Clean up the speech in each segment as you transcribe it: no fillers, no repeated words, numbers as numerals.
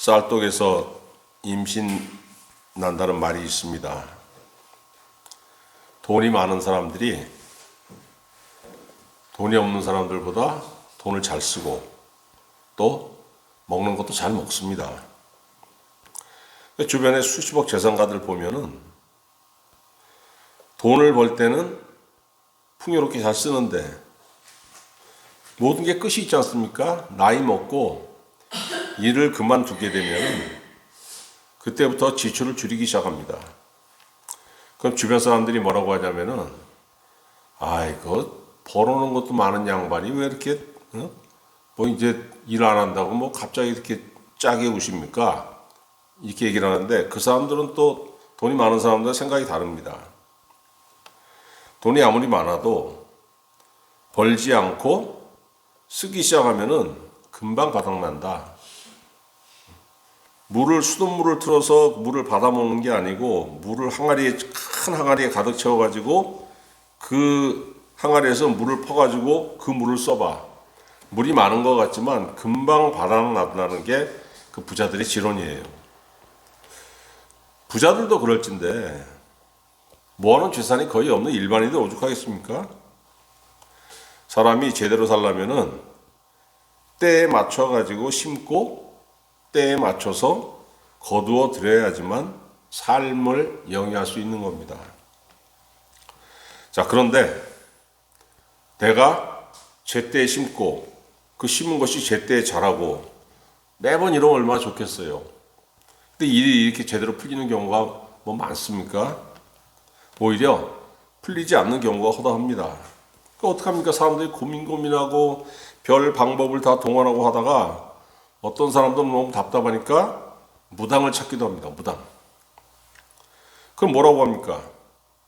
쌀떡에서 임신 난다는 말이 있습니다. 돈이 많은 사람들이 돈이 없는 사람들보다 돈을 잘 쓰고 또 먹는 것도 잘 먹습니다. 주변에 수십억 재산가들 보면은 돈을 벌 때는 풍요롭게 잘 쓰는데 모든 게 끝이 있지 않습니까? 나이 먹고 일을 그만두게 되면 그때부터 지출을 줄이기 시작합니다. 그럼 주변 사람들이 뭐라고 하냐면은 아이고 벌어오는 것도 많은 양반이 왜 이렇게 뭐 이제 일 안 한다고 뭐 갑자기 이렇게 짜게 우십니까? 이렇게 얘기를 하는데 그 사람들은 또 돈이 많은 사람들은 생각이 다릅니다. 돈이 아무리 많아도 벌지 않고 쓰기 시작하면은 금방 바닥난다. 수돗물을 틀어서 물을 받아먹는 게 아니고 물을 큰 항아리에 가득 채워가지고 그 항아리에서 물을 퍼가지고 그 물을 써봐. 물이 많은 것 같지만 금방 바닥난다는 게 그 부자들의 지론이에요. 부자들도 그럴진데 모아놓은 재산이 거의 없는 일반인들 오죽하겠습니까? 사람이 제대로 살려면은 때에 맞춰가지고 심고 때에 맞춰서 거두어 들여야지만 삶을 영위할 수 있는 겁니다. 자, 그런데 내가 제때에 심고 그 심은 것이 제때에 자라고 매번 이러면 얼마나 좋겠어요. 근데 일이 이렇게 제대로 풀리는 경우가 뭐 많습니까? 오히려 풀리지 않는 경우가 허다합니다. 그러니까 어떡합니까? 사람들이 고민하고 별 방법을 다 동원하고 하다가 어떤 사람들은 너무 답답하니까 무당을 찾기도 합니다. 무당. 그럼 뭐라고 합니까?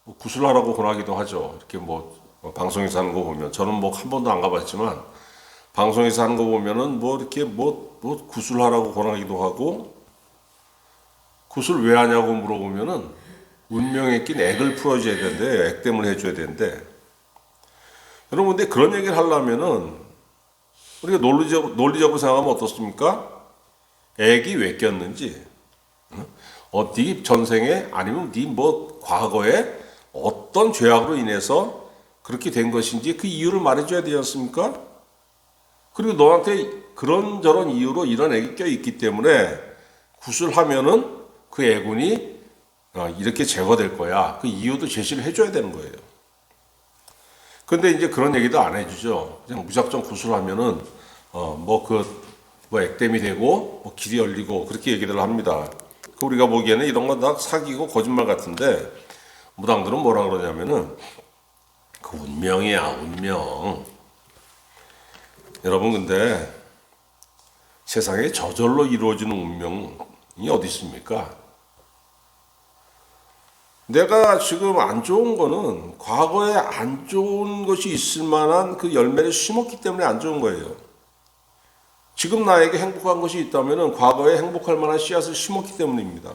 뭐 구슬하라고 권하기도 하죠. 이렇게 뭐 방송에서 하는 거 보면 저는 뭐 한 번도 안 가봤지만 방송에서 하는 거 보면은 뭐 이렇게 뭐 구슬하라고 권하기도 하고 구슬 왜 하냐고 물어보면은 운명에 낀 액을 풀어줘야 되는데 액땜을 해줘야 되는데 여러분 근데 그런 얘기를 하려면은 우리가 논리적으로 생각하면 어떻습니까? 액이 왜 꼈는지 네 전생에 아니면 네 뭐 과거에 어떤 죄악으로 인해서 그렇게 된 것인지 그 이유를 말해줘야 되지 않습니까? 그리고 너한테 그런저런 이유로 이런 액이 껴있기 때문에 구슬하면은 그 애군이 이렇게 제거될 거야. 그 이유도 제시를 해줘야 되는 거예요. 근데 이제 그런 얘기도 안 해주죠. 그냥 무작정 구슬하면은 액땜이 되고 뭐 길이 열리고 그렇게 얘기를 합니다. 우리가 보기에는 이런 건 다 사기고 거짓말 같은데 무당들은 뭐라 그러냐면은 그 운명이야, 운명. 여러분 근데 세상에 저절로 이루어지는 운명이 어디 있습니까? 내가 지금 안 좋은 거는 과거에 안 좋은 것이 있을 만한 그 열매를 심었기 때문에 안 좋은 거예요. 지금 나에게 행복한 것이 있다면 과거에 행복할 만한 씨앗을 심었기 때문입니다.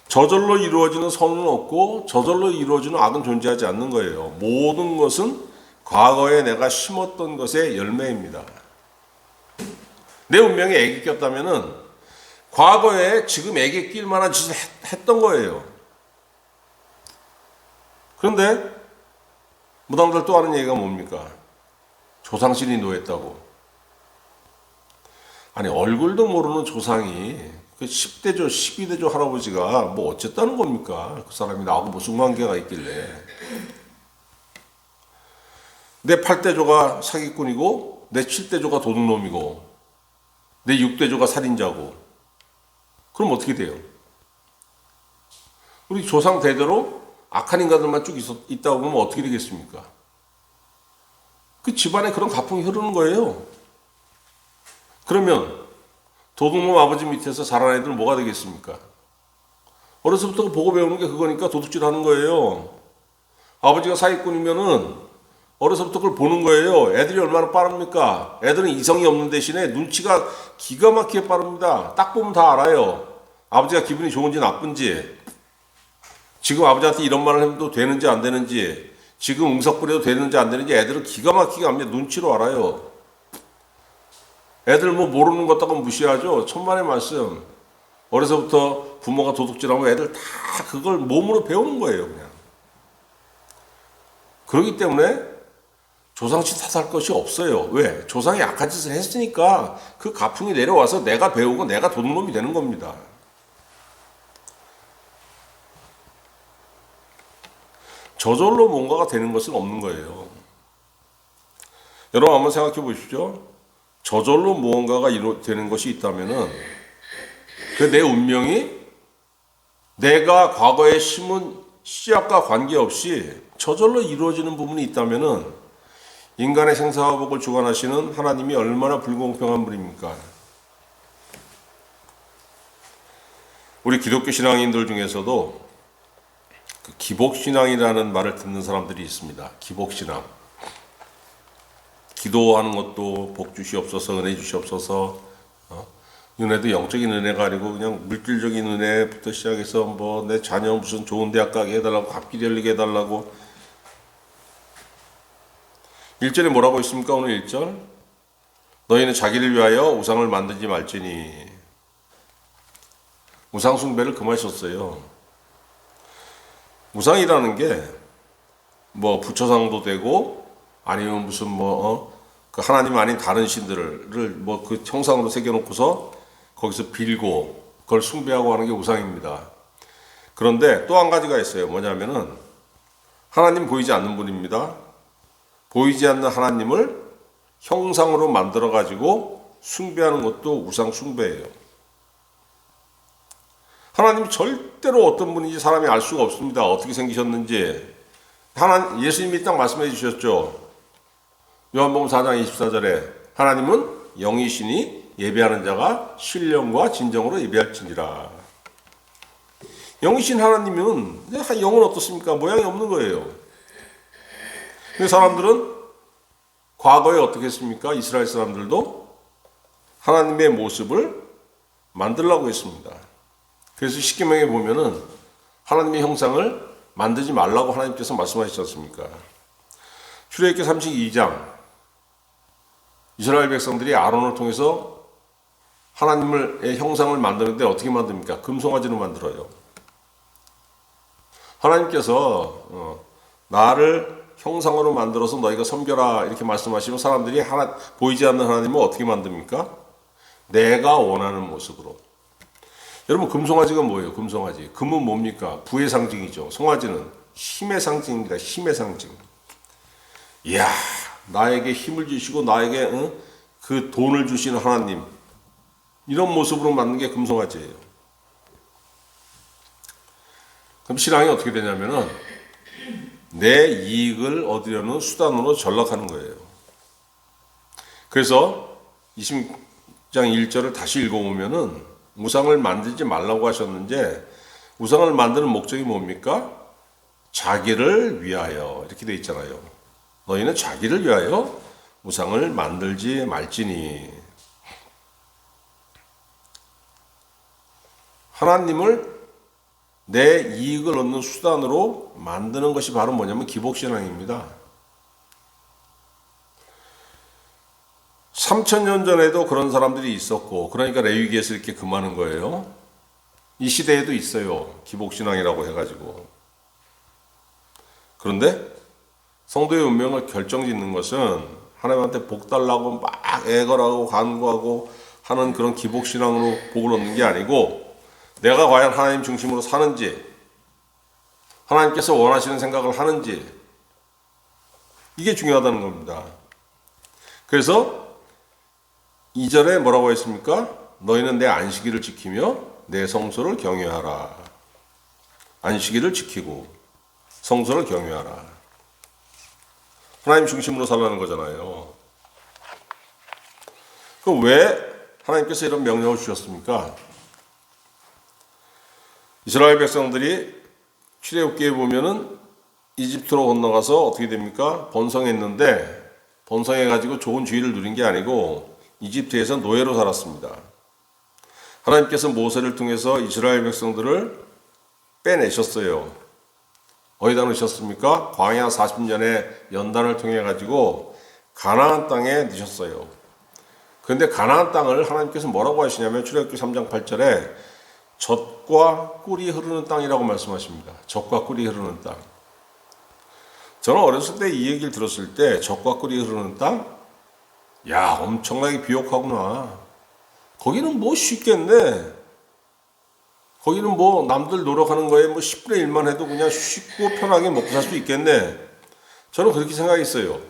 저절로 이루어지는 선은 없고 저절로 이루어지는 악은 존재하지 않는 거예요. 모든 것은 과거에 내가 심었던 것의 열매입니다. 내 운명에 액이 꼈다면 과거에 지금 액이 낄 만한 짓을 했던 거예요. 그런데 무당들 또 하는 얘기가 뭡니까? 조상신이 노했다고. 아니 얼굴도 모르는 조상이 그 10대조 12대조 할아버지가 뭐 어쨌다는 겁니까? 그 사람이 나하고 무슨 관계가 있길래. 내 8대조가 사기꾼이고 내 7대조가 도둑놈이고 내 6대조가 살인자고 그럼 어떻게 돼요? 우리 조상 대대로 악한 인간들만 쭉 있다고 보면 어떻게 되겠습니까? 그 집안에 그런 가풍이 흐르는 거예요. 그러면 도둑놈 아버지 밑에서 자란 애들은 뭐가 되겠습니까? 어려서부터 보고 배우는 게 그거니까 도둑질 하는 거예요. 아버지가 사기꾼이면은 어려서부터 그걸 보는 거예요. 애들이 얼마나 빠릅니까? 애들은 이성이 없는 대신에 눈치가 기가 막히게 빠릅니다. 딱 보면 다 알아요. 아버지가 기분이 좋은지 나쁜지, 지금 아버지한테 이런 말을 해도 되는지 안 되는지, 지금 응석 부려도 되는지 안 되는지 애들은 기가 막히게 압니다. 눈치로 알아요. 애들 뭐 모르는 것 같다고 무시하죠. 천만의 말씀. 어려서부터 부모가 도둑질하면 애들 다 그걸 몸으로 배우는 거예요, 그냥. 그렇기 때문에 조상치 탓할 것이 없어요. 왜? 조상이 악한 짓을 했으니까 그 가풍이 내려와서 내가 배우고 내가 도둑놈이 되는 겁니다. 저절로 뭔가가 되는 것은 없는 거예요. 여러분 한번 생각해 보십시오. 저절로 무언가가 되는 것이 있다면은 그 내 운명이 내가 과거에 심은 씨앗과 관계없이 저절로 이루어지는 부분이 있다면은 인간의 생사화복을 주관하시는 하나님이 얼마나 불공평한 분입니까? 우리 기독교 신앙인들 중에서도 그 기복신앙이라는 말을 듣는 사람들이 있습니다. 기복신앙. 기도하는 것도 복 주시옵소서, 은혜 주시옵소서. 은혜도 영적인 은혜가 아니고 그냥 물질적인 은혜부터 시작해서 뭐 내 자녀 무슨 좋은 대학 가게 해달라고, 앞길 열리게 해달라고. 1절에 뭐라고 있습니까? 오늘 1절. 너희는 자기를 위하여 우상을 만들지 말지니. 우상 숭배를 금하셨어요. 우상이라는 게 뭐 부처상도 되고 아니면 무슨 그 하나님 아닌 다른 신들을 뭐 그 형상으로 새겨놓고서 거기서 빌고 그걸 숭배하고 하는 게 우상입니다. 그런데 또 한 가지가 있어요. 뭐냐면은 하나님 보이지 않는 분입니다. 보이지 않는 하나님을 형상으로 만들어 가지고 숭배하는 것도 우상 숭배예요. 하나님이 절대로 어떤 분인지 사람이 알 수가 없습니다. 어떻게 생기셨는지. 예수님이 딱 말씀해 주셨죠. 요한복음 4장 24절에 하나님은 영이시니 예배하는 자가 신령과 진정으로 예배할지니라. 영이신 하나님은 영은 어떻습니까? 모양이 없는 거예요. 근데 사람들은 과거에 어떻게 했습니까? 이스라엘 사람들도 하나님의 모습을 만들려고 했습니다. 그래서 십계명에 보면은 하나님의 형상을 만들지 말라고 하나님께서 말씀하시지 않습니까? 출애굽기 32장 이스라엘 백성들이 아론을 통해서 하나님의 형상을 만드는데 어떻게 만듭니까? 금송아지로 만들어요. 하나님께서 나를 형상으로 만들어서 너희가 섬겨라 이렇게 말씀하시면 사람들이 보이지 않는 하나님을 어떻게 만듭니까? 내가 원하는 모습으로. 여러분 금송아지가 뭐예요? 금송아지. 금은 뭡니까? 부의 상징이죠. 송아지는 힘의 상징입니다. 힘의 상징. 이야, 나에게 힘을 주시고 나에게 그 돈을 주시는 하나님. 이런 모습으로 만든 게 금송아지예요. 그럼 신앙이 어떻게 되냐면은 내 이익을 얻으려는 수단으로 전락하는 거예요. 그래서 20장 1절을 다시 읽어보면은 우상을 만들지 말라고 하셨는데 우상을 만드는 목적이 뭡니까? 자기를 위하여 이렇게 되어 있잖아요. 너희는 자기를 위하여 우상을 만들지 말지니. 하나님을 내 이익을 얻는 수단으로 만드는 것이 바로 뭐냐면 기복신앙입니다. 3000년 전에도 그런 사람들이 있었고 그러니까 레위기에서 이렇게 금하는 거예요. 이 시대에도 있어요. 기복신앙이라고 해가지고. 그런데 성도의 운명을 결정짓는 것은 하나님한테 복 달라고 막 애걸하고 간구하고 하는 그런 기복신앙으로 복을 얻는 게 아니고 내가 과연 하나님 중심으로 사는지 하나님께서 원하시는 생각을 하는지 이게 중요하다는 겁니다. 그래서 2절에 뭐라고 했습니까? 너희는 내 안식일을 지키며 내 성소를 경외하라. 안식일을 지키고 성소를 경외하라. 하나님 중심으로 살라는 거잖아요. 그럼 왜 하나님께서 이런 명령을 주셨습니까? 이스라엘 백성들이 출애굽기에 보면은 이집트로 건너가서 어떻게 됩니까? 번성했는데 번성해가지고 좋은 주의를 누린 게 아니고 이집트에서 노예로 살았습니다. 하나님께서 모세를 통해서 이스라엘 백성들을 빼내셨어요. 어디다 넣으셨습니까? 광야 40년의 연단을 통해 가지고 가나안 땅에 넣으셨어요. 그런데 가나안 땅을 하나님께서 뭐라고 하시냐면 출애굽기 3장 8절에 젖과 꿀이 흐르는 땅이라고 말씀하십니다. 젖과 꿀이 흐르는 땅. 저는 어렸을 때 이 얘기를 들었을 때 젖과 꿀이 흐르는 땅? 야, 엄청나게 비옥하구나. 거기는 뭐 쉽겠네. 거기는 뭐 남들 노력하는 거에 뭐 10분의 1만 해도 그냥 쉽고 편하게 먹고 살 수 있겠네. 저는 그렇게 생각했어요.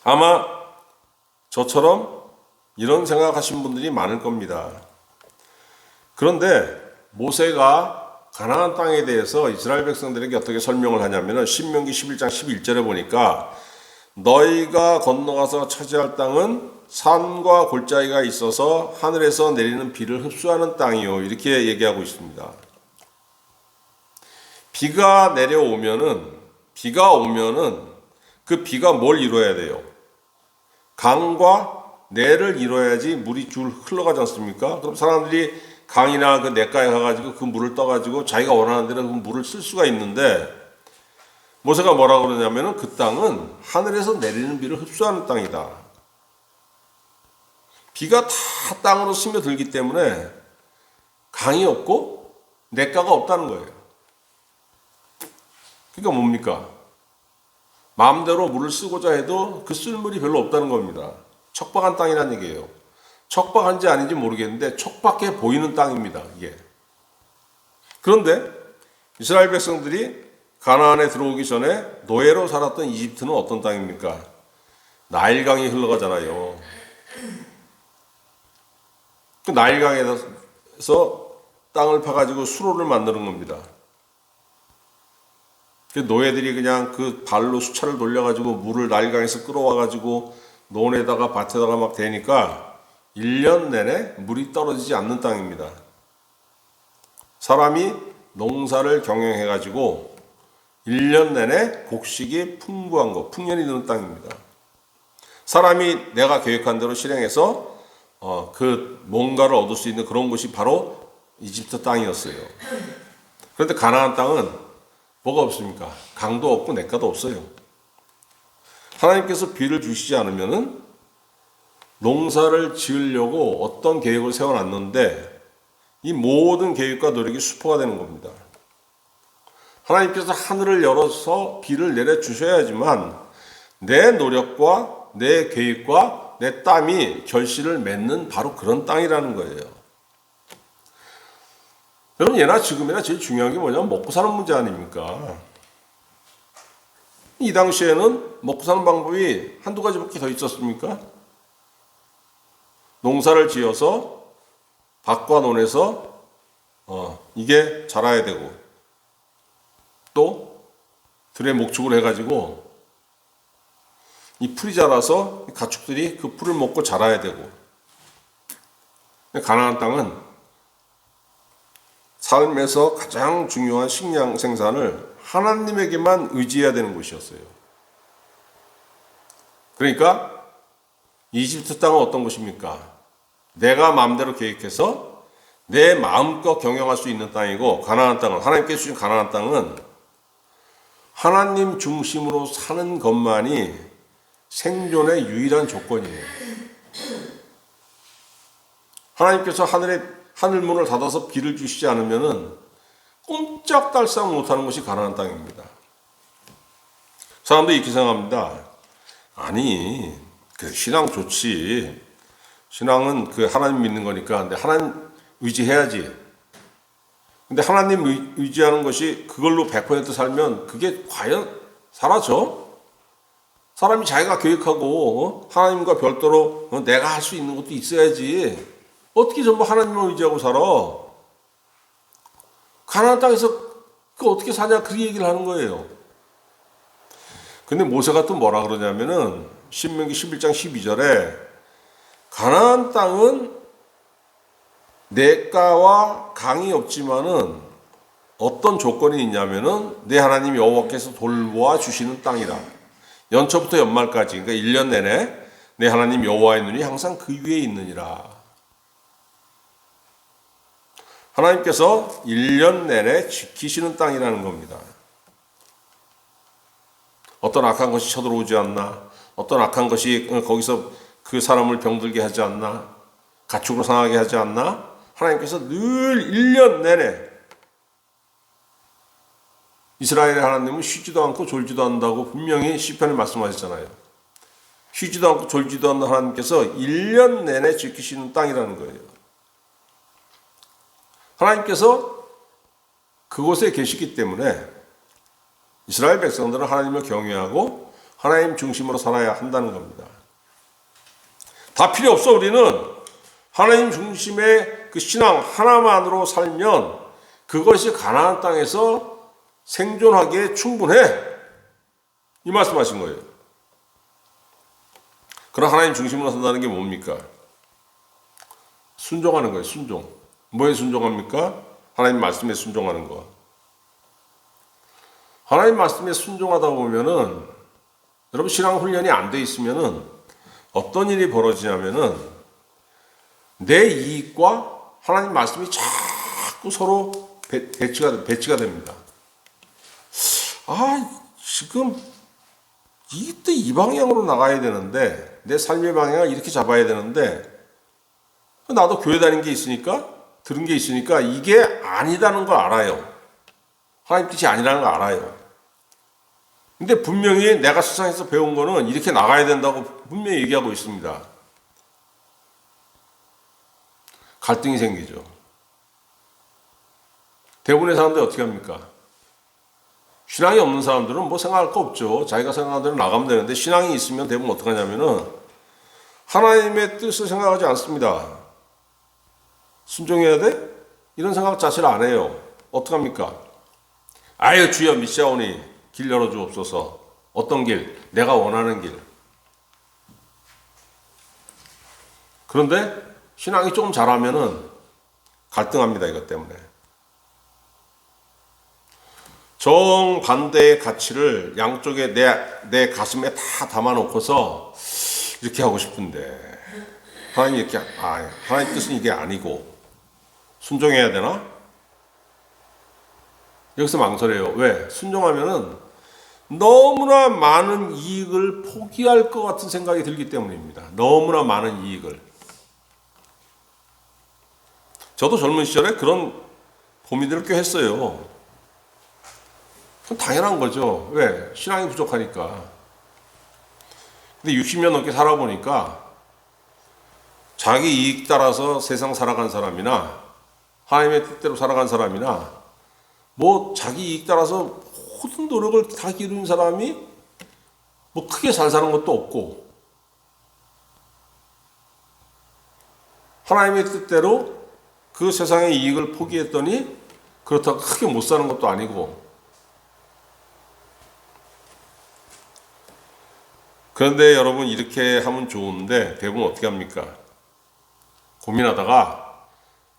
아마 저처럼 이런 생각하신 분들이 많을 겁니다. 그런데 모세가 가나안 땅에 대해서 이스라엘 백성들에게 어떻게 설명을 하냐면은 신명기 11장 11절에 보니까 너희가 건너가서 차지할 땅은 산과 골짜기가 있어서 하늘에서 내리는 비를 흡수하는 땅이요. 이렇게 얘기하고 있습니다. 비가 오면은 그 비가 뭘 이루어야 돼요? 강과 내를 이루어야지 물이 줄 흘러가지 않습니까? 그럼 사람들이 강이나 그 냇가에 가가지고 그 물을 떠가지고 자기가 원하는 대로 그 물을 쓸 수가 있는데 모세가 뭐라고 그러냐면은 그 땅은 하늘에서 내리는 비를 흡수하는 땅이다. 비가 다 땅으로 스며들기 때문에 강이 없고 냇가가 없다는 거예요. 그러니까 뭡니까? 마음대로 물을 쓰고자 해도 그 쓸 물이 별로 없다는 겁니다. 척박한 땅이라는 얘기예요. 척박한지 아닌지 모르겠는데 척박해 보이는 땅입니다. 이게. 그런데 이스라엘 백성들이 가나안에 들어오기 전에 노예로 살았던 이집트는 어떤 땅입니까? 나일강이 흘러가잖아요. 그 나일강에서 땅을 파가지고 수로를 만드는 겁니다. 그 노예들이 그냥 그 발로 수차를 돌려가지고 물을 나일강에서 끌어와가지고 논에다가 밭에다가 막 대니까 1년 내내 물이 떨어지지 않는 땅입니다. 사람이 농사를 경영해가지고 1년 내내 곡식이 풍부한 거, 풍년이 드는 땅입니다. 사람이 내가 계획한 대로 실행해서 그 뭔가를 얻을 수 있는 그런 곳이 바로 이집트 땅이었어요. 그런데 가나안 땅은 뭐가 없습니까? 강도 없고 냇가도 없어요. 하나님께서 비를 주시지 않으면은 농사를 지으려고 어떤 계획을 세워놨는데 이 모든 계획과 노력이 수포가 되는 겁니다. 하나님께서 하늘을 열어서 비를 내려주셔야지만 내 노력과 내 계획과 내 땀이 결실을 맺는 바로 그런 땅이라는 거예요. 여러분, 예나 지금이나 제일 중요한 게 뭐냐면 먹고 사는 문제 아닙니까? 이 당시에는 먹고 사는 방법이 한두 가지밖에 더 있었습니까? 농사를 지어서 밭과 논에서 이게 자라야 되고 또 들에 목축을 해가지고 이 풀이 자라서 가축들이 그 풀을 먹고 자라야 되고 가나안 땅은 삶에서 가장 중요한 식량 생산을 하나님에게만 의지해야 되는 곳이었어요. 그러니까 이집트 땅은 어떤 곳입니까? 내가 마음대로 계획해서 내 마음껏 경영할 수 있는 땅이고 가나안 땅은 하나님께서 주신 가나안 땅은 하나님 중심으로 사는 것만이 생존의 유일한 조건이에요. 하나님께서 하늘 문을 닫아서 비를 주시지 않으면은 꼼짝달싹 못하는 것이 가나안 땅입니다. 사람들이 이렇게 생각합니다. 아니, 그 신앙 좋지. 신앙은 그 하나님 믿는 거니까. 근데 하나님 의지해야지. 근데 하나님 의지하는 것이 그걸로 100% 살면 그게 과연 사라져? 사람이 자기가 계획하고 하나님과 별도로 내가 할 수 있는 것도 있어야지. 어떻게 전부 하나님을 의지하고 살아? 가나안 땅에서 그 어떻게 사냐 그 얘기를 하는 거예요. 근데 모세가 또 뭐라 그러냐면은 신명기 11장 12절에 가나안 땅은 냇가와 강이 없지만은 어떤 조건이 있냐면은 내 하나님 여호와께서 돌보아 주시는 땅이다. 연초부터 연말까지 그러니까 1년 내내 내 하나님 여호와의 눈이 항상 그 위에 있느니라. 하나님께서 1년 내내 지키시는 땅이라는 겁니다. 어떤 악한 것이 쳐들어오지 않나, 어떤 악한 것이 거기서 그 사람을 병들게 하지 않나? 가축으로 상하게 하지 않나? 하나님께서 늘 1년 내내 이스라엘의 하나님은 쉬지도 않고 졸지도 않는다고 분명히 시편에 말씀하셨잖아요. 쉬지도 않고 졸지도 않는 하나님께서 1년 내내 지키시는 땅이라는 거예요. 하나님께서 그곳에 계시기 때문에 이스라엘 백성들은 하나님을 경외하고 하나님 중심으로 살아야 한다는 겁니다. 다 필요 없어. 우리는 하나님 중심의 그 신앙 하나만으로 살면 그것이 가나안 땅에서 생존하기에 충분해. 이 말씀하신 거예요. 그럼 하나님 중심으로 산다는 게 뭡니까? 순종하는 거예요. 순종. 뭐에 순종합니까? 하나님 말씀에 순종하는 거. 하나님 말씀에 순종하다 보면은 여러분 신앙 훈련이 안 돼 있으면은 어떤 일이 벌어지냐면은 내 이익과 하나님 말씀이 자꾸 서로 배치가 됩니다. 지금 이때 이 방향으로 나가야 되는데 내 삶의 방향을 이렇게 잡아야 되는데 나도 교회 다닌 게 있으니까 들은 게 있으니까 이게 아니다는 걸 알아요. 하나님 뜻이 아니라는 걸 알아요. 근데 분명히 내가 세상에서 배운 거는 이렇게 나가야 된다고 분명히 얘기하고 있습니다. 갈등이 생기죠. 대부분의 사람들이 어떻게 합니까? 신앙이 없는 사람들은 뭐 생각할 거 없죠. 자기가 생각하는 대로 나가면 되는데 신앙이 있으면 대부분 어떻게 하냐면은 하나님의 뜻을 생각하지 않습니다. 순종해야 돼? 이런 생각 자체를 안 해요. 어떡합니까? 아유 주여 믿사오니 길 열어주옵소서. 어떤 길? 내가 원하는 길. 그런데 신앙이 조금 잘하면은 갈등합니다. 이것 때문에. 정반대의 가치를 양쪽에 내 가슴에 다 담아놓고서 이렇게 하고 싶은데 하나님 이렇게 하나님 뜻은 이게 아니고 순종해야 되나? 여기서 망설여요. 왜? 순종하면은 너무나 많은 이익을 포기할 것 같은 생각이 들기 때문입니다. 너무나 많은 이익을. 저도 젊은 시절에 그런 고민들을 꽤 했어요. 당연한 거죠. 왜? 신앙이 부족하니까. 근데 60년 넘게 살아보니까 자기 이익 따라서 세상 살아간 사람이나 하나님의 뜻대로 살아간 사람이나 뭐 자기 이익 따라서 모든 노력을 다 기르는 사람이 뭐 크게 잘 사는 것도 없고 하나님의 뜻대로 그 세상의 이익을 포기했더니 그렇다고 크게 못 사는 것도 아니고 그런데 여러분 이렇게 하면 좋은데 대부분 어떻게 합니까? 고민하다가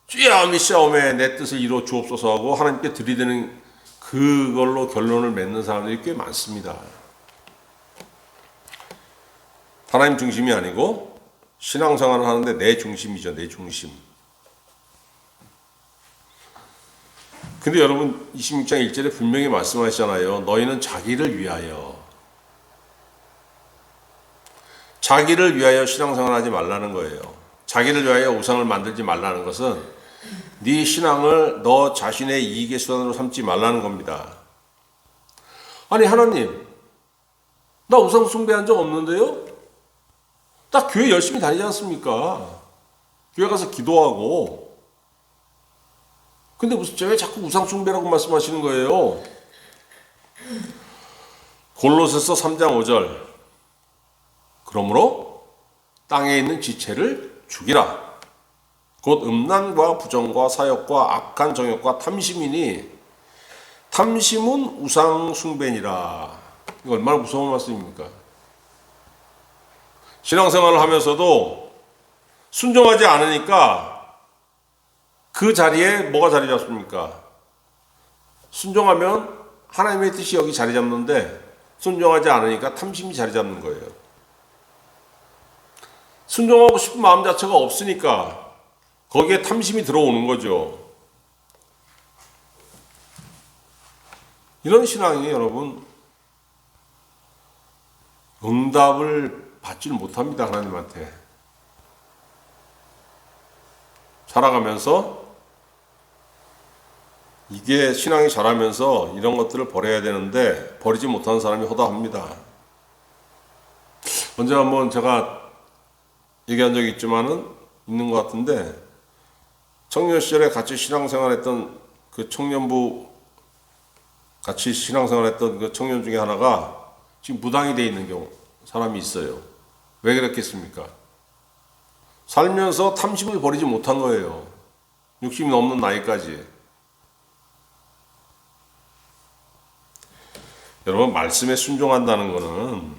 주여 믿사오매 내 뜻을 이루어 주옵소서 하고 하나님께 들이대는 그걸로 결론을 맺는 사람들이 꽤 많습니다. 하나님 중심이 아니고 신앙생활을 하는데 내 중심이죠. 내 중심. 근데 여러분 26장 1절에 분명히 말씀하시잖아요. 너희는 자기를 위하여 신앙생활 하지 말라는 거예요. 자기를 위하여 우상을 만들지 말라는 것은 네 신앙을 너 자신의 이익의 수단으로 삼지 말라는 겁니다. 아니 하나님, 나 우상 숭배한 적 없는데요? 나 교회 열심히 다니지 않습니까? 교회 가서 기도하고. 근데 왜 자꾸 우상 숭배라고 말씀하시는 거예요? 골로새서 3장 5절. 그러므로 땅에 있는 지체를 죽이라. 곧 음란과 부정과 사욕과 악한 정욕과 탐심이니 탐심은 우상 숭배니라. 이거 얼마나 무서운 말씀입니까? 신앙생활을 하면서도 순종하지 않으니까 그 자리에 뭐가 자리 잡습니까? 순종하면 하나님의 뜻이 여기 자리 잡는데 순종하지 않으니까 탐심이 자리 잡는 거예요. 순종하고 싶은 마음 자체가 없으니까 거기에 탐심이 들어오는 거죠. 이런 신앙이 여러분 응답을 받지를 못합니다. 하나님한테. 살아가면서 이게 신앙이 자라면서 이런 것들을 버려야 되는데 버리지 못하는 사람이 허다합니다. 언제 한번 제가 얘기한 적이 있는 것 같은데, 청년 시절에 같이 신앙생활했던 그 청년부 같이 신앙생활했던 그 청년 중에 하나가 지금 무당이 돼 있는 사람이 있어요. 왜 그랬겠습니까? 살면서 탐심을 버리지 못한 거예요. 60이 넘는 나이까지. 여러분, 말씀에 순종한다는 것은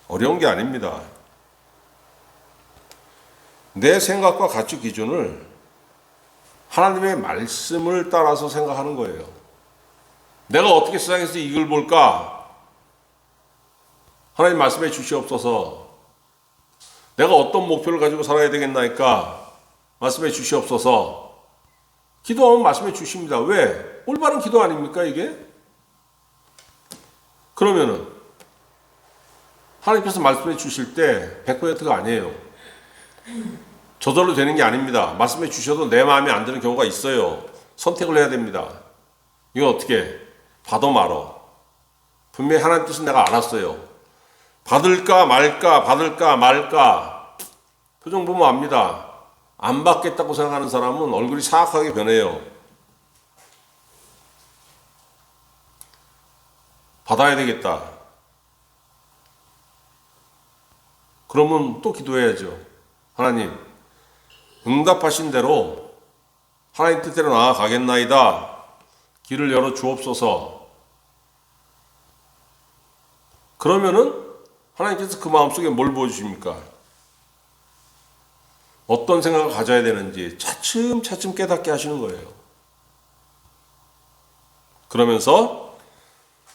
어려운 게 아닙니다. 내 생각과 가치 기준을 하나님의 말씀을 따라서 생각하는 거예요. 내가 어떻게 세상에서 이익을 볼까? 하나님 말씀해 주시옵소서. 내가 어떤 목표를 가지고 살아야 되겠나이까? 말씀해 주시옵소서. 기도하면 말씀해 주십니다. 왜? 올바른 기도 아닙니까, 이게? 그러면은 하나님께서 말씀해 주실 때 100%가 아니에요. 저절로 되는 게 아닙니다. 말씀해 주셔도 내 마음에 안 드는 경우가 있어요. 선택을 해야 됩니다. 이건 어떻게? 받아 말어. 분명히 하나님 뜻은 내가 알았어요. 받을까 말까, 받을까 말까. 표정 보면 압니다. 안 받겠다고 생각하는 사람은 얼굴이 사악하게 변해요. 받아야 되겠다. 그러면 또 기도해야죠. 하나님, 응답하신 대로 하나님 뜻대로 나아가겠나이다. 길을 열어 주옵소서. 그러면은 하나님께서 그 마음속에 뭘 보여주십니까? 어떤 생각을 가져야 되는지 차츰차츰 깨닫게 하시는 거예요. 그러면서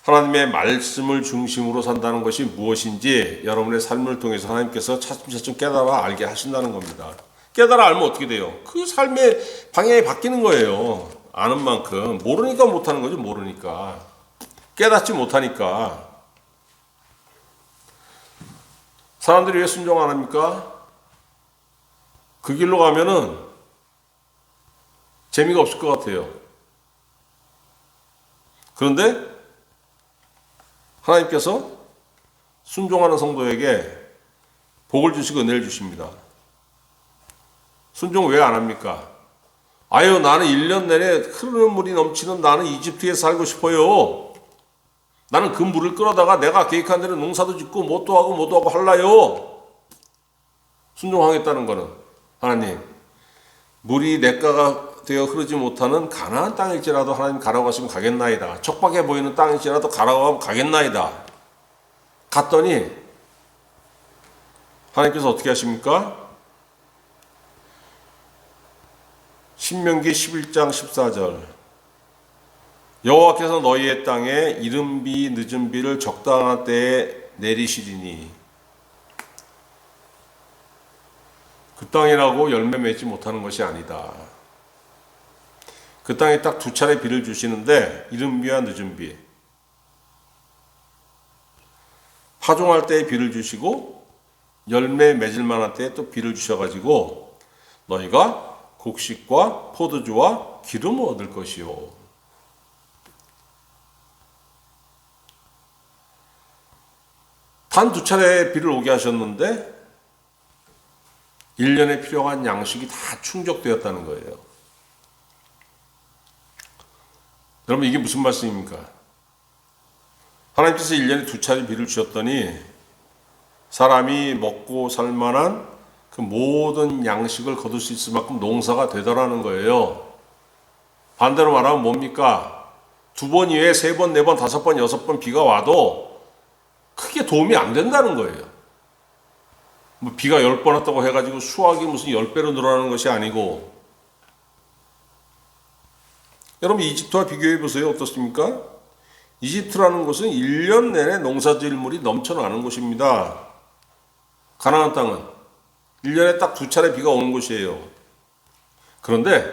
하나님의 말씀을 중심으로 산다는 것이 무엇인지 여러분의 삶을 통해서 하나님께서 차츰차츰 깨달아 알게 하신다는 겁니다. 깨달아 알면 어떻게 돼요? 그 삶의 방향이 바뀌는 거예요. 아는 만큼. 모르니까 못하는 거죠. 모르니까. 깨닫지 못하니까. 사람들이 왜 순종 안 합니까? 그 길로 가면은 재미가 없을 것 같아요. 그런데 하나님께서 순종하는 성도에게 복을 주시고 은혜를 주십니다. 순종 왜 안 합니까? 아유, 나는 1년 내내 흐르는 물이 넘치는 나는 이집트에 살고 싶어요. 나는 그 물을 끌어다가 내가 계획한 대로 농사도 짓고 뭐도 하고 할라요. 순종하겠다는 거는 하나님, 물이 냇가가 되어 흐르지 못하는 가나안 땅일지라도 하나님 가라고 하시면 가겠나이다. 척박해 보이는 땅일지라도 가라고 하면 가겠나이다. 갔더니 하나님께서 어떻게 하십니까? 신명기 11장 14절 여호와께서 너희의 땅에 이른 비 늦은 비를 적당한 때에 내리시리니 그 땅이라고 열매 맺지 못하는 것이 아니다. 그 땅에 딱 2차례 비를 주시는데 이른 비와 늦은 비, 파종할 때에 비를 주시고 열매 맺을 만한 때에 또 비를 주셔가지고 너희가 곡식과 포도주와 기름을 얻을 것이요. 단 2차례 비를 오게 하셨는데 1년에 필요한 양식이 다 충족되었다는 거예요. 여러분, 이게 무슨 말씀입니까? 하나님께서 1년에 2차례 비를 주셨더니 사람이 먹고 살 만한 그 모든 양식을 거둘 수 있을 만큼 농사가 되더라는 거예요. 반대로 말하면 뭡니까? 2번 이외에 3번, 4번, 5번, 6번 비가 와도 크게 도움이 안 된다는 거예요. 뭐 비가 10번 왔다고 해가지고 수확이 무슨 10배로 늘어나는 것이 아니고. 여러분, 이집트와 비교해 보세요. 어떻습니까? 이집트라는 곳은 1년 내내 농사지을물이 넘쳐나는 곳입니다. 가나안 땅은 1년에 딱 2차례 비가 오는 곳이에요. 그런데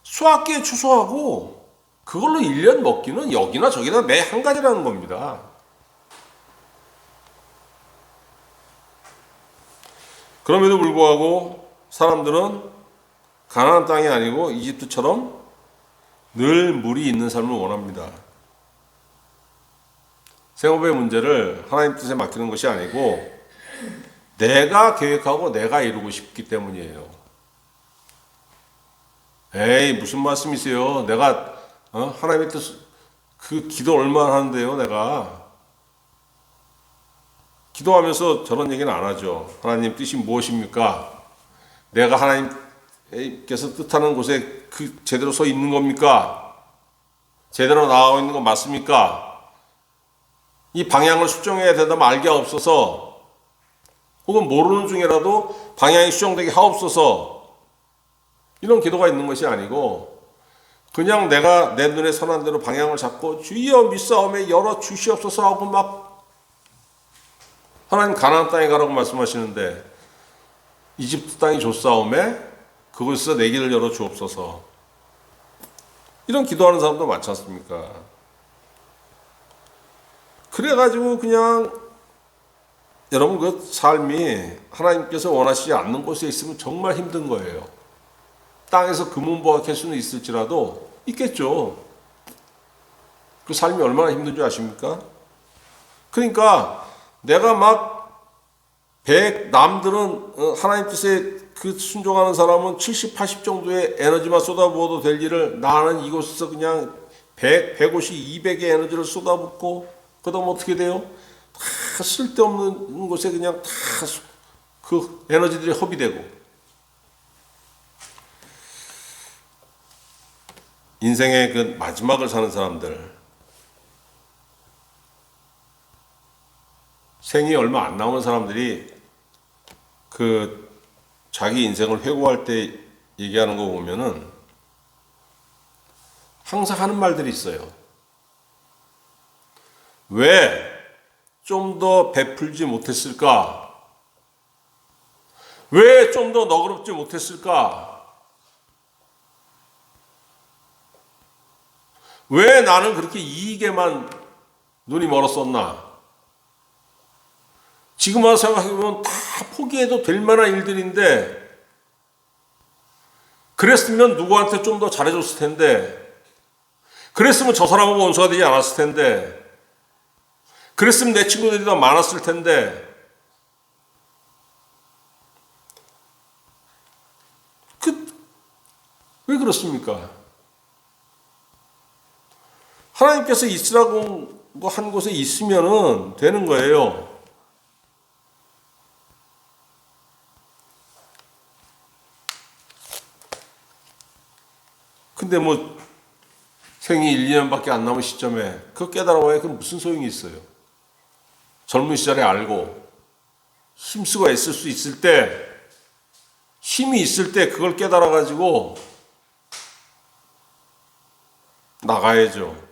수확기에 추수하고 그걸로 1년 먹기는 여기나 저기나 매 한 가지라는 겁니다. 그럼에도 불구하고 사람들은 가나안 땅이 아니고 이집트처럼 늘 물이 있는 삶을 원합니다. 생업의 문제를 하나님 뜻에 맡기는 것이 아니고 내가 계획하고 내가 이루고 싶기 때문이에요. 에이, 무슨 말씀이세요? 내가 하나님의 뜻, 그 기도 얼마나 하는데요, 내가. 기도하면서 저런 얘기는 안 하죠. 하나님 뜻이 무엇입니까? 내가 하나님께서 뜻하는 곳에 그 제대로 서 있는 겁니까? 제대로 나아가고 있는 건 맞습니까? 이 방향을 수정해야 된다면 알게 없어서, 혹은 모르는 중이라도 방향이 수정되게 하옵소서, 이런 기도가 있는 것이 아니고 그냥 내가 내 눈에 선한 대로 방향을 잡고 주여 믿사오매 열어 주시옵소서 하고 막 하나님 가나안 땅에 가라고 말씀하시는데 이집트 땅이 좁사오매 그곳에서 내 길을 열어 주옵소서, 이런 기도하는 사람도 많지 않습니까? 그래가지고 그냥 여러분 그 삶이 하나님께서 원하시지 않는 곳에 있으면 정말 힘든 거예요. 땅에서 금은보화 수는 있을지라도 있겠죠. 그 삶이 얼마나 힘든 줄 아십니까? 그러니까 내가 막 남들은 하나님 뜻에 그 순종하는 사람은 70, 80 정도의 에너지만 쏟아부어도 될 일을 나는 이곳에서 그냥 100, 150, 200의 에너지를 쏟아붓고 그다음 어떻게 돼요? 다 쓸데없는 곳에 그냥 다 그 에너지들이 허비되고, 인생의 그 마지막을 사는 사람들, 생이 얼마 안 남은 사람들이 그 자기 인생을 회고할 때 얘기하는 거 보면은 항상 하는 말들이 있어요. 왜 좀 더 베풀지 못했을까? 왜 좀 더 너그럽지 못했을까? 왜 나는 그렇게 이익에만 눈이 멀었었나? 지금 와서 생각해보면 다 포기해도 될 만한 일들인데, 그랬으면 누구한테 좀 더 잘해줬을 텐데, 그랬으면 저 사람하고 원수가 되지 않았을 텐데, 그랬으면 내 친구들이 더 많았을 텐데, 왜 그렇습니까? 하나님께서 있으라고 한 곳에 있으면은 되는 거예요. 근데 뭐 생이 1, 2년밖에 안 남은 시점에 그거 깨달아봐야 그 무슨 소용이 있어요. 젊은 시절에 알고 힘쓰고 애쓸 수 있을 때, 힘이 있을 때 그걸 깨달아가지고 나가야죠.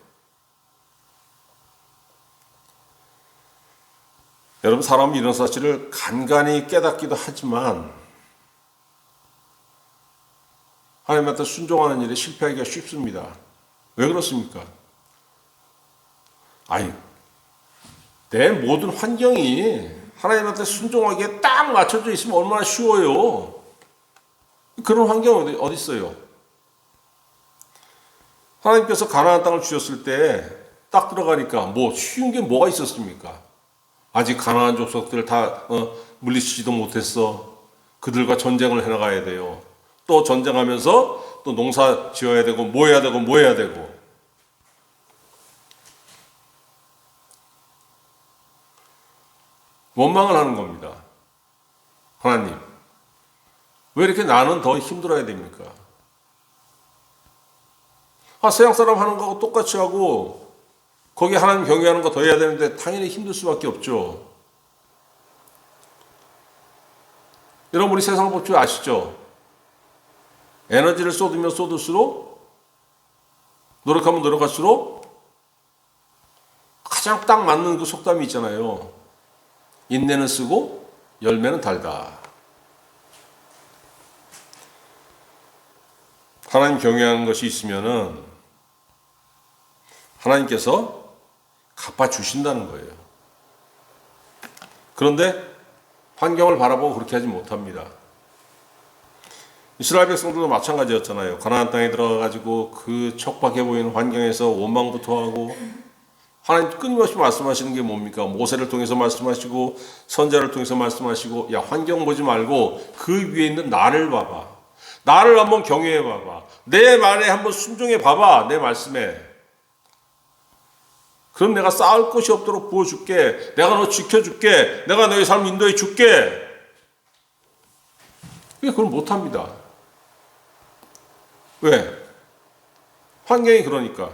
여러분, 사람은 이런 사실을 간간히 깨닫기도 하지만 하나님한테 순종하는 일에 실패하기가 쉽습니다. 왜 그렇습니까? 아니, 내 모든 환경이 하나님한테 순종하기에 딱 맞춰져 있으면 얼마나 쉬워요. 그런 환경이 어디 있어요? 하나님께서 가나안 땅을 주셨을 때 딱 들어가니까 뭐 쉬운 게 뭐가 있었습니까? 아직 가나안 족속들 다 물리치지도 못했어. 그들과 전쟁을 해나가야 돼요. 또 전쟁하면서 또 농사 지어야 되고 뭐 해야 되고 뭐 해야 되고. 원망을 하는 겁니다. 하나님, 왜 이렇게 나는 더 힘들어야 됩니까? 서양 사람 하는 거하고 똑같이 하고 거기 하나님 경외하는 거 더 해야 되는데 당연히 힘들 수밖에 없죠. 여러분, 우리 세상 법칙 아시죠? 에너지를 쏟으면 쏟을수록, 노력하면 노력할수록 가장 딱 맞는 그 속담이 있잖아요. 인내는 쓰고 열매는 달다. 하나님 경외하는 것이 있으면은 하나님께서 갚아주신다는 거예요. 그런데 환경을 바라보고 그렇게 하지 못합니다. 이스라엘 백성들도 마찬가지였잖아요. 가나안 땅에 들어가가지고 그 척박해 보이는 환경에서 원망부터 하고, 하나님 끊임없이 말씀하시는 게 뭡니까? 모세를 통해서 말씀하시고 선지자를 통해서 말씀하시고, 야, 환경 보지 말고 그 위에 있는 나를 봐봐. 나를 한번 경외해 봐봐. 내 말에 한번 순종해 봐봐. 내 말씀에. 그럼 내가 쌓을 것이 없도록 부어줄게. 내가 너 지켜줄게. 내가 너의 삶 인도해 줄게. 왜 그걸 못합니다? 왜? 환경이 그러니까.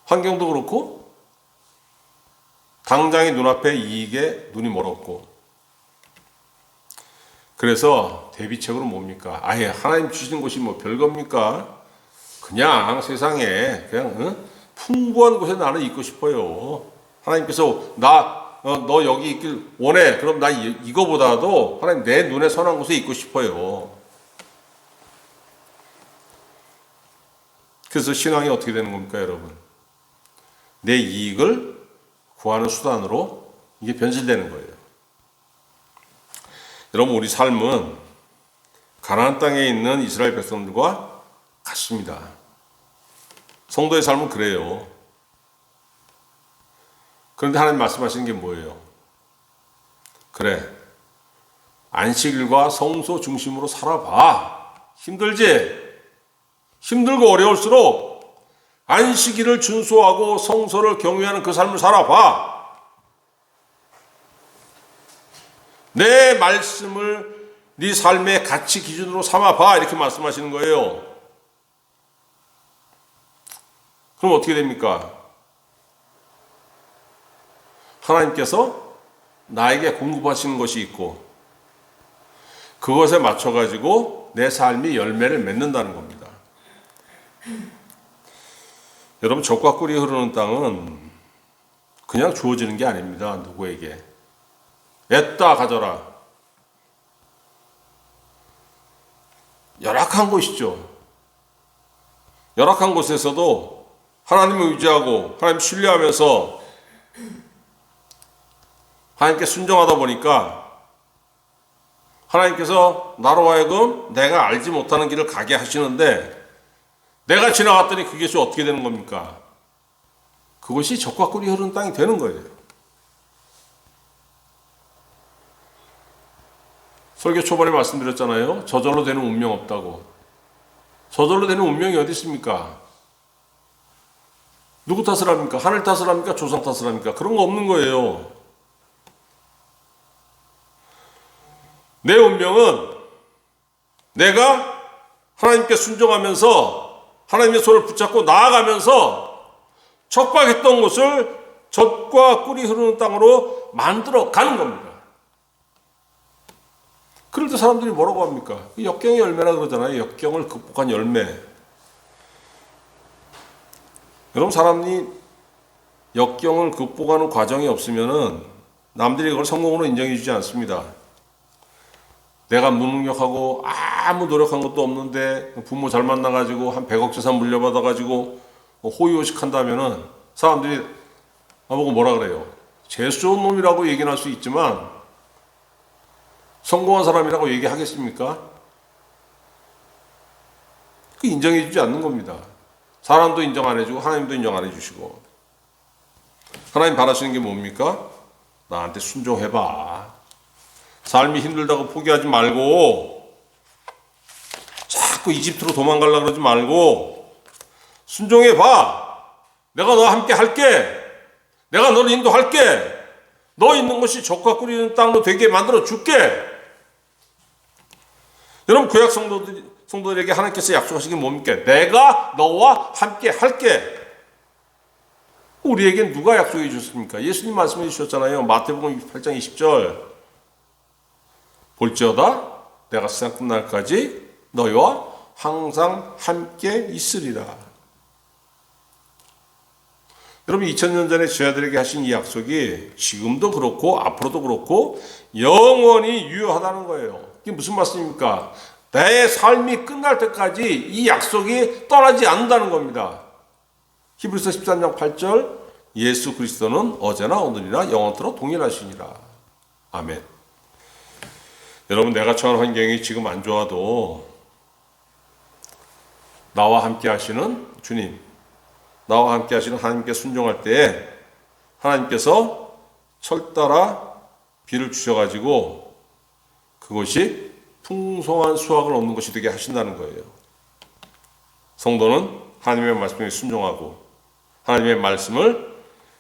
환경도 그렇고 당장의 눈앞에 이익에 눈이 멀었고, 그래서 대비책으로 뭡니까? 아예 하나님 주시는 것이 뭐 별겁니까? 그냥 세상에 그냥 풍부한 곳에 나는 있고 싶어요. 하나님께서 너 여기 있길 원해. 그럼 나 이거보다도 하나님 내 눈에 선한 곳에 있고 싶어요. 그래서 신앙이 어떻게 되는 겁니까, 여러분? 내 이익을 구하는 수단으로 이게 변질되는 거예요. 여러분, 우리 삶은 가나안 땅에 있는 이스라엘 백성들과 같습니다. 성도의 삶은 그래요. 그런데 하나님 말씀하시는 게 뭐예요? 그래, 안식일과 성소 중심으로 살아봐. 힘들지? 힘들고 어려울수록 안식일을 준수하고 성소를 경외하는 그 삶을 살아봐. 내 말씀을 네 삶의 가치 기준으로 삼아봐. 이렇게 말씀하시는 거예요. 그럼 어떻게 됩니까? 하나님께서 나에게 공급하시는 것이 있고 그것에 맞춰가지고 내 삶이 열매를 맺는다는 겁니다. 여러분, 젖과 꿀이 흐르는 땅은 그냥 주어지는 게 아닙니다. 누구에게. 애따 가져라. 열악한 곳이죠. 열악한 곳에서도 하나님을 의지하고 하나님 신뢰하면서 하나님께 순종하다 보니까 하나님께서 나로 하여금 내가 알지 못하는 길을 가게 하시는데, 내가 지나갔더니 그것이 어떻게 되는 겁니까? 그것이 젖과 꿀이 흐르는 땅이 되는 거예요. 설교 초반에 말씀드렸잖아요. 저절로 되는 운명 없다고. 저절로 되는 운명이 어디 있습니까? 누구 탓을 합니까? 하늘 탓을 합니까? 조상 탓을 합니까? 그런 거 없는 거예요. 내 운명은 내가 하나님께 순종하면서 하나님의 손을 붙잡고 나아가면서 척박했던 곳을 젖과 꿀이 흐르는 땅으로 만들어 가는 겁니다. 그럴 때 사람들이 뭐라고 합니까? 역경의 열매라 그러잖아요. 역경을 극복한 열매. 여러분, 사람이 역경을 극복하는 과정이 없으면은 남들이 그걸 성공으로 인정해 주지 않습니다. 내가 무능력하고 아무 노력한 것도 없는데 부모 잘 만나가지고 한 100억 재산 물려받아가지고 호의호식 한다면은 사람들이 나보고 뭐라 그래요? 재수 좋은 놈이라고 얘기는 할 수 있지만 성공한 사람이라고 얘기하겠습니까? 그 인정해 주지 않는 겁니다. 사람도 인정 안 해주고 하나님도 인정 안 해주시고. 하나님 바라시는 게 뭡니까? 나한테 순종해봐. 삶이 힘들다고 포기하지 말고 자꾸 이집트로 도망가려고 그러지 말고 순종해봐. 내가 너와 함께 할게. 내가 너를 인도할게. 너 있는 것이 젖과 꿀이 있는 땅으로 되게 만들어 줄게. 여러분, 구약 성도들에게 하나님께서 약속하신 게 뭡니까? 내가 너와 함께 할게. 우리에겐 누가 약속해 주셨습니까? 예수님 말씀해 주셨잖아요. 마태복음 8장 20절. 볼지어다 내가 세상 끝날까지 너희와 항상 함께 있으리라. 여러분, 2000년 전에 저희들에게 하신 이 약속이 지금도 그렇고 앞으로도 그렇고 영원히 유효하다는 거예요. 이게 무슨 말씀입니까? 내 삶이 끝날 때까지 이 약속이 떠나지 않는다는 겁니다. 히브리서 13장 8절, 예수 그리스도는 어제나 오늘이나 영원토록 동일하시니라. 아멘. 여러분, 내가 처한 환경이 지금 안 좋아도 나와 함께 하시는 주님, 나와 함께 하시는 하나님께 순종할 때에 하나님께서 철따라 비를 주셔가지고 그것이 풍성한 수확을 얻는 것이 되게 하신다는 거예요. 성도는 하나님의 말씀에 순종하고 하나님의 말씀을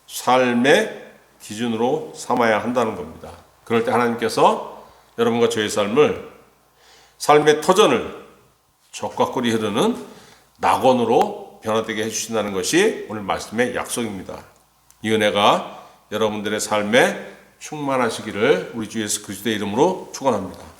삶의 기준으로 삼아야 한다는 겁니다. 그럴 때 하나님께서 여러분과 저의 삶의 터전을 적과 꿀이 흐르는 낙원으로 변화되게 해주신다는 것이 오늘 말씀의 약속입니다. 이 은혜가 여러분들의 삶에 충만하시기를 우리 주 예수 그리스도의 이름으로 축원합니다.